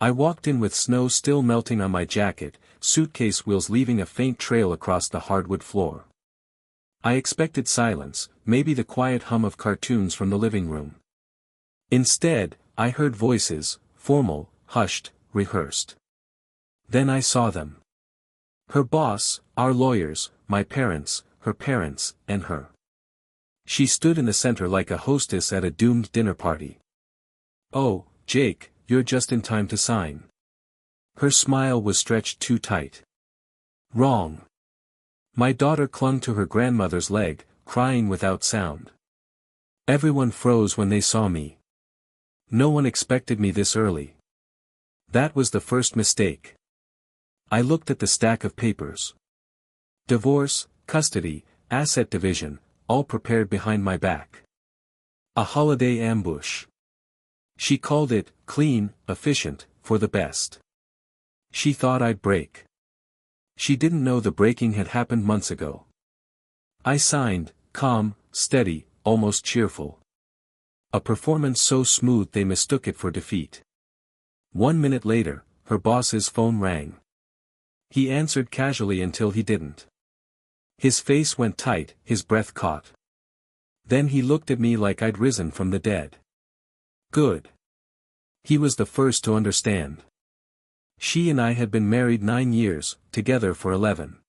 I walked in with snow still melting on my jacket, suitcase wheels leaving a faint trail across the hardwood floor. I expected silence, maybe the quiet hum of cartoons from the living room. Instead, I heard voices, formal, hushed, rehearsed. Then I saw them. Her boss, our lawyers, my parents, her parents, and her. She stood in the center like a hostess at a doomed dinner party. "Oh, Jake, you're just in time to sign." Her smile was stretched too tight. Wrong. My daughter clung to her grandmother's leg, crying without sound. Everyone froze when they saw me. No one expected me this early. That was the first mistake. I looked at the stack of papers. Divorce, custody, asset division, all prepared behind my back. A holiday ambush. She called it, clean, efficient, for the best. She thought I'd break. She didn't know the breaking had happened months ago. I signed, calm, steady, almost cheerful. A performance so smooth they mistook it for defeat. 1 minute later, her boss's phone rang. He answered casually until he didn't. His face went tight, his breath caught. Then he looked at me like I'd risen from the dead. Good. He was the first to understand. She and I had been married 9 years, together for 11.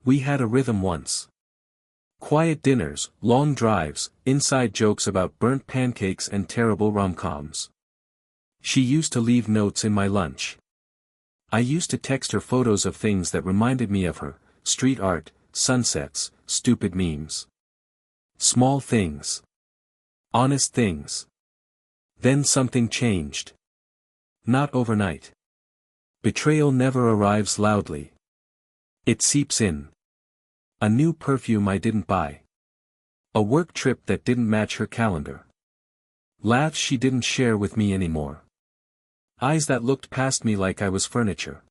We had a rhythm once. Quiet dinners, long drives, inside jokes about burnt pancakes and terrible rom-coms. She used to leave notes in my lunch. I used to text her photos of things that reminded me of her, street art, sunsets, stupid memes. Small things. Honest things. Then something changed. Not overnight. Betrayal never arrives loudly. It seeps in. A new perfume I didn't buy. A work trip that didn't match her calendar. Laughs she didn't share with me anymore. Eyes that looked past me like I was furniture.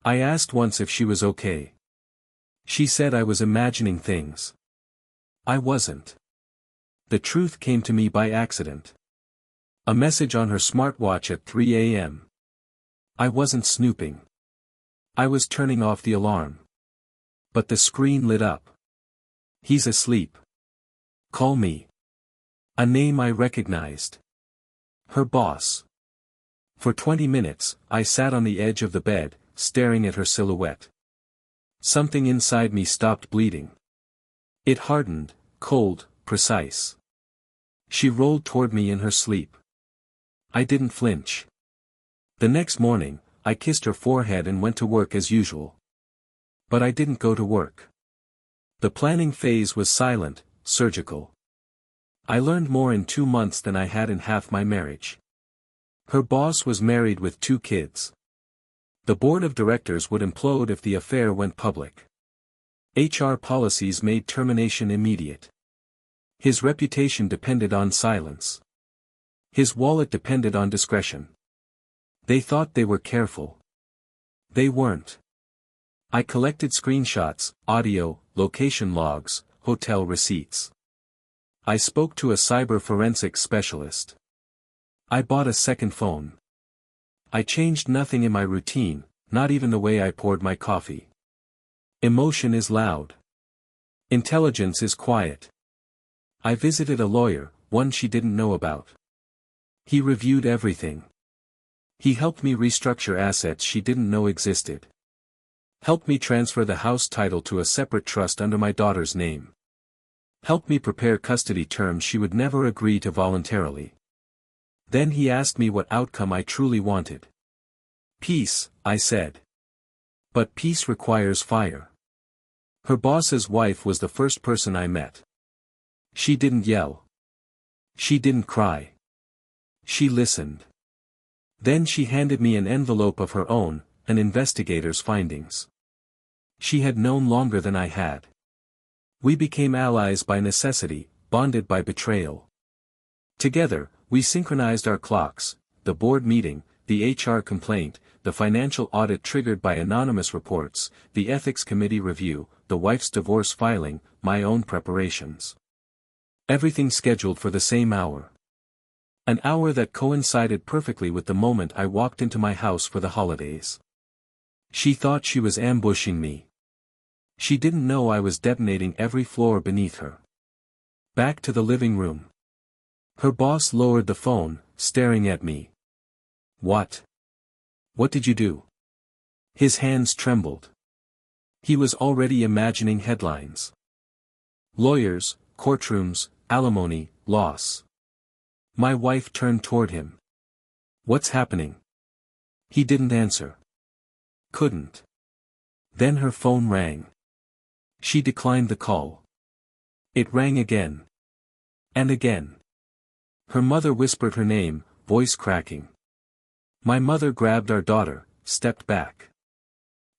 I asked once if she was okay. She said I was imagining things. I wasn't. The truth came to me by accident. A message on her smartwatch at 3 a.m. I wasn't snooping. I was turning off the alarm. But the screen lit up. "He's asleep. Call me." A name I recognized. Her boss. For 20 minutes, I sat on the edge of the bed, staring at her silhouette. Something inside me stopped bleeding. It hardened, cold, precise. She rolled toward me in her sleep. I didn't flinch. The next morning, I kissed her forehead and went to work as usual. But I didn't go to work. The planning phase was silent, surgical. I learned more in 2 months than I had in half my marriage. Her boss was married with 2 kids. The board of directors would implode if the affair went public. HR policies made termination immediate. His reputation depended on silence. His wallet depended on discretion. They thought they were careful. They weren't. I collected screenshots, audio, location logs, hotel receipts. I spoke to a cyber forensics specialist. I bought a second phone. I changed nothing in my routine, not even the way I poured my coffee. Emotion is loud. Intelligence is quiet. I visited a lawyer, one she didn't know about. He reviewed everything. He helped me restructure assets she didn't know existed. Helped me transfer the house title to a separate trust under my daughter's name. Helped me prepare custody terms she would never agree to voluntarily. Then he asked me what outcome I truly wanted. Peace, I said. But peace requires fire. Her boss's wife was the first person I met. She didn't yell. She didn't cry. She listened. Then she handed me an envelope of her own, an investigator's findings. She had known longer than I had. We became allies by necessity, bonded by betrayal. Together, we synchronized our clocks, the board meeting, the HR complaint, the financial audit triggered by anonymous reports, the ethics committee review, the wife's divorce filing, my own preparations. Everything scheduled for the same hour. An hour that coincided perfectly with the moment I walked into my house for the holidays. She thought she was ambushing me. She didn't know I was detonating every floor beneath her. Back to the living room. Her boss lowered the phone, staring at me. What? What did you do? His hands trembled. He was already imagining headlines. Lawyers, courtrooms, alimony, loss. My wife turned toward him. What's happening? He didn't answer. Couldn't. Then her phone rang. She declined the call. It rang again. And again. Her mother whispered her name, voice cracking. My mother grabbed our daughter, stepped back.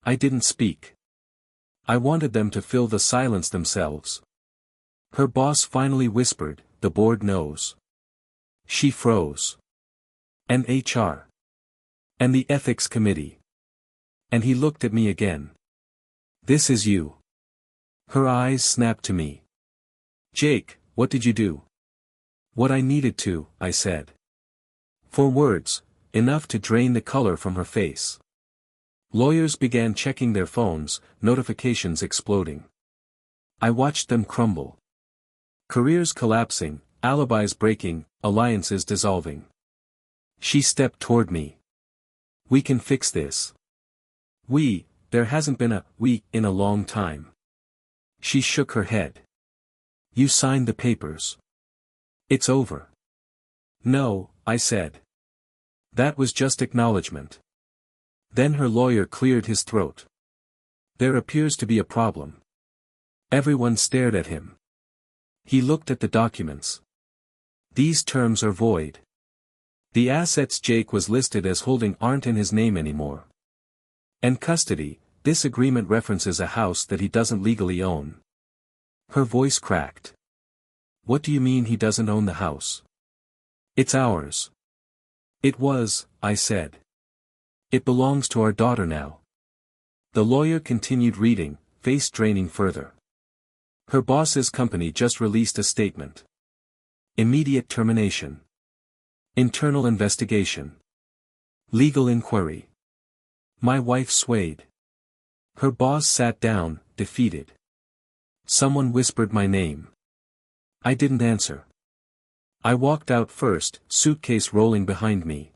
I didn't speak. I wanted them to fill the silence themselves. Her boss finally whispered, the board knows. She froze. And HR. And the ethics committee. And he looked at me again. This is you. Her eyes snapped to me. Jake, what did you do? What I needed to, I said. For words, enough to drain the color from her face. Lawyers began checking their phones, notifications exploding. I watched them crumble. Careers collapsing, alibis breaking, alliances dissolving. She stepped toward me. We can fix this. There hasn't been a we in a long time. She shook her head. You signed the papers. It's over. No, I said. That was just acknowledgement. Then her lawyer cleared his throat. There appears to be a problem. Everyone stared at him. He looked at the documents. These terms are void. The assets Jake was listed as holding aren't in his name anymore. And custody, this agreement references a house that he doesn't legally own. Her voice cracked. What do you mean he doesn't own the house? It's ours. It was, I said. It belongs to our daughter now. The lawyer continued reading, face draining further. Her boss's company just released a statement. Immediate termination. Internal investigation. Legal inquiry. My wife swayed. Her boss sat down, defeated. Someone whispered my name. I didn't answer. I walked out first, suitcase rolling behind me.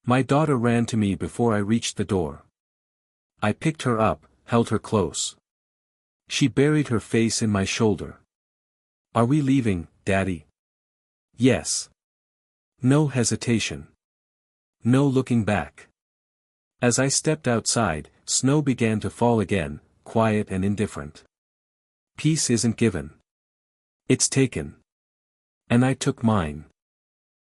My daughter ran to me before I reached the door. I picked her up, held her close. She buried her face in my shoulder. Are we leaving, Daddy? Yes. No hesitation. No looking back. As I stepped outside, snow began to fall again, quiet and indifferent. Peace isn't given. It's taken. And I took mine.